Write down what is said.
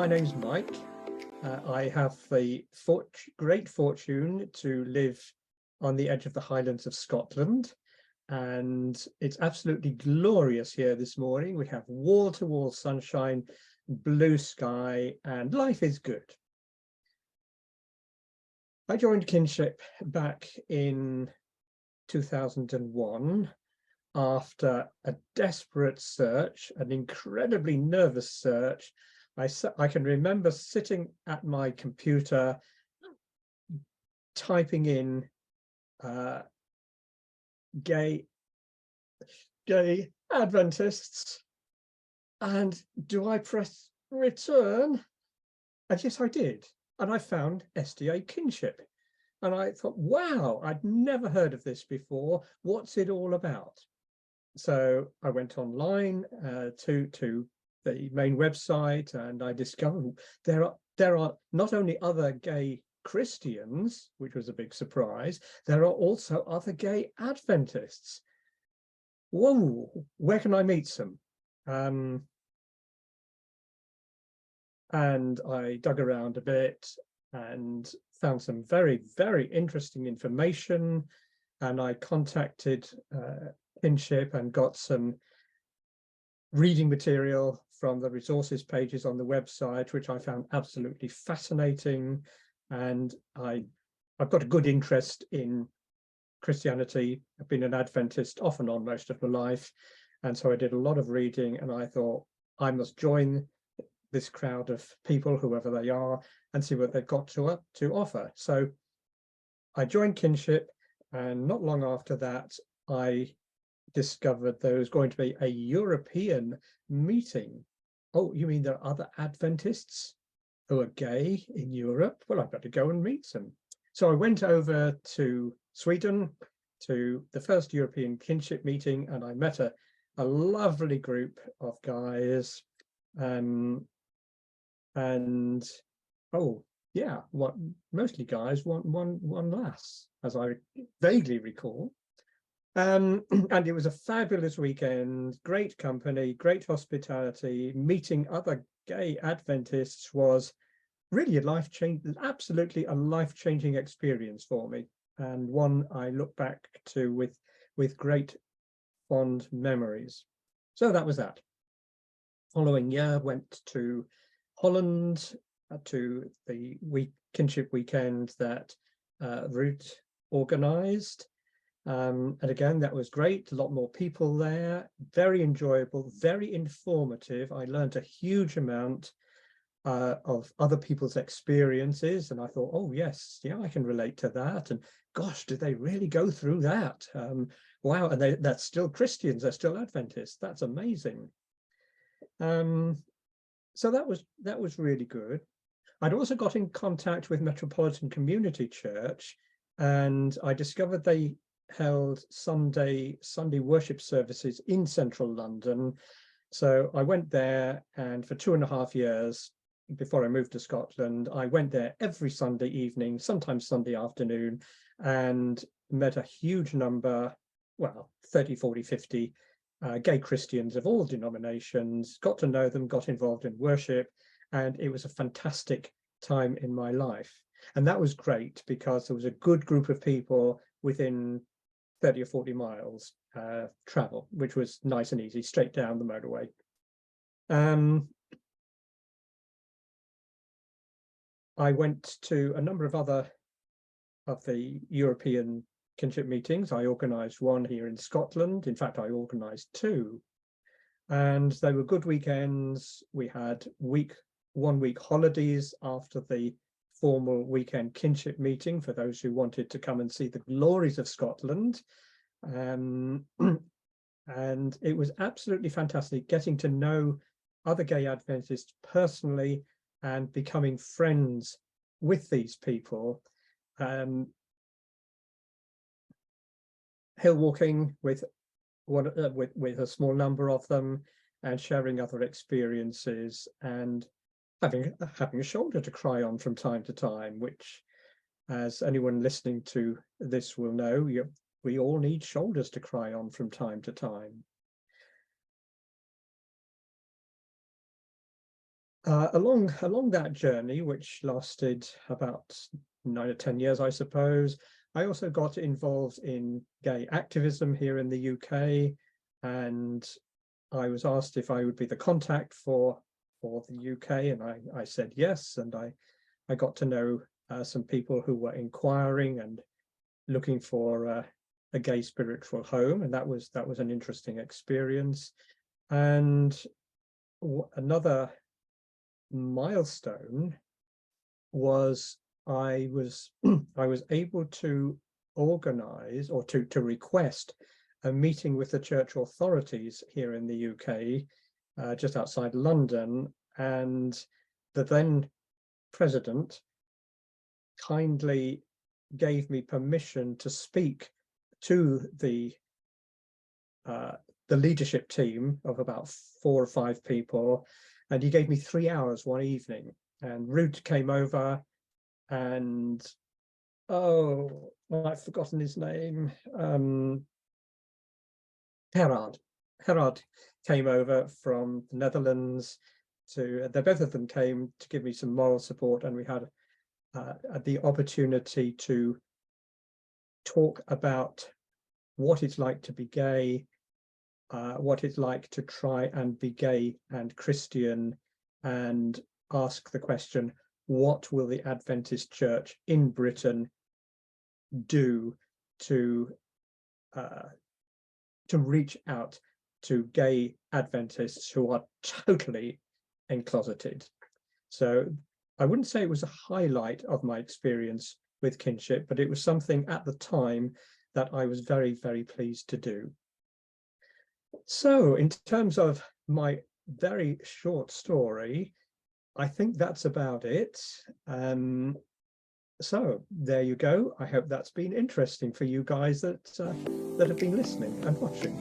My name's Mike. I have the great fortune to live on the edge of the Highlands of Scotland, and it's absolutely glorious here this morning. We have wall-to-wall sunshine, blue sky, and life is good. I joined Kinship back in 2001 after a desperate search, an incredibly nervous search. I can remember sitting at my computer typing in gay Adventists, and do I press return? And yes, I did. And I found SDA Kinship. And I thought, wow, I'd never heard of this before. What's it all about? So I went online to the main website, and I discovered there are not only other gay Christians, which was a big surprise, there are also other gay Adventists. Whoa, where can I meet some? And I dug around a bit and found some very, very interesting information. And I contacted Kinship and got some reading material from the resources pages on the website, which I found absolutely fascinating. And I've got a good interest in Christianity. I've been an Adventist off and on most of my life. And so I did a lot of reading, and I thought I must join this crowd of people, whoever they are, and see what they've got to offer. So I joined Kinship, and not long after that, I discovered there was going to be a European meeting. Oh, you mean there are other Adventists who are gay in Europe? Well, I've got to go and meet them. So I went over to Sweden to the first European Kinship meeting, and I met a lovely group of guys. And oh yeah, mostly guys, one lass, as I vaguely recall. And it was a fabulous weekend, great company, great hospitality. Meeting other gay Adventists was really absolutely a life-changing experience for me, and one I look back to with great fond memories. So that was that. Following year, went to Holland to the Kinship weekend that Ruth organized. And again, that was great. A lot more people there, very enjoyable, very informative. I learned a huge amount of other people's experiences, and I thought, oh yes, yeah, I can relate to that. And gosh, did they really go through that? Wow, and that's still Christians, they're still Adventists. That's amazing. So that was really good. I'd also got in contact with Metropolitan Community Church, and I discovered they held Sunday worship services in central London. So I went there, and for 2.5 years before I moved to Scotland, I went there every Sunday evening, sometimes Sunday afternoon, and met a huge number, well, 30, 40, 50 gay Christians of all denominations, got to know them, got involved in worship, and it was a fantastic time in my life. And that was great because there was a good group of people within 30 or 40 miles travel, which was nice and easy, straight down the motorway. I went to a number of other of the European Kinship meetings. I organised one here in Scotland. In fact, I organised two, and they were good weekends. We had 1 week holidays after the formal weekend Kinship meeting for those who wanted to come and see the glories of Scotland. And it was absolutely fantastic getting to know other gay Adventists personally and becoming friends with these people. Hill walking with a small number of them, and sharing other experiences, and having a shoulder to cry on from time to time, which, as anyone listening to this will know, we all need shoulders to cry on from time to time. Along that journey, which lasted about 9 or 10 years, I suppose, I also got involved in gay activism here in the UK, and I was asked if I would be the contact for the UK, and I said yes, and I got to know some people who were inquiring and looking for a gay spiritual home, and that was an interesting experience. And another milestone was I was able to organize, or to request, a meeting with the church authorities here in the UK, just outside London, and the then president kindly gave me permission to speak to the leadership team of about 4 or 5 people, and he gave me 3 hours one evening. And Ruud came over, and I've forgotten his name. Gerard came over from the Netherlands both of them came to give me some moral support, and we had the opportunity to talk about what it's like to be gay, what it's like to try and be gay and Christian, and ask the question, what will the Adventist Church in Britain do to reach out to gay Adventists who are totally encloseted? So I wouldn't say it was a highlight of my experience with Kinship, but it was something at the time that I was very, very pleased to do. So in terms of my very short story, I think that's about it. So there you go. I hope that's been interesting for you guys that have been listening and watching.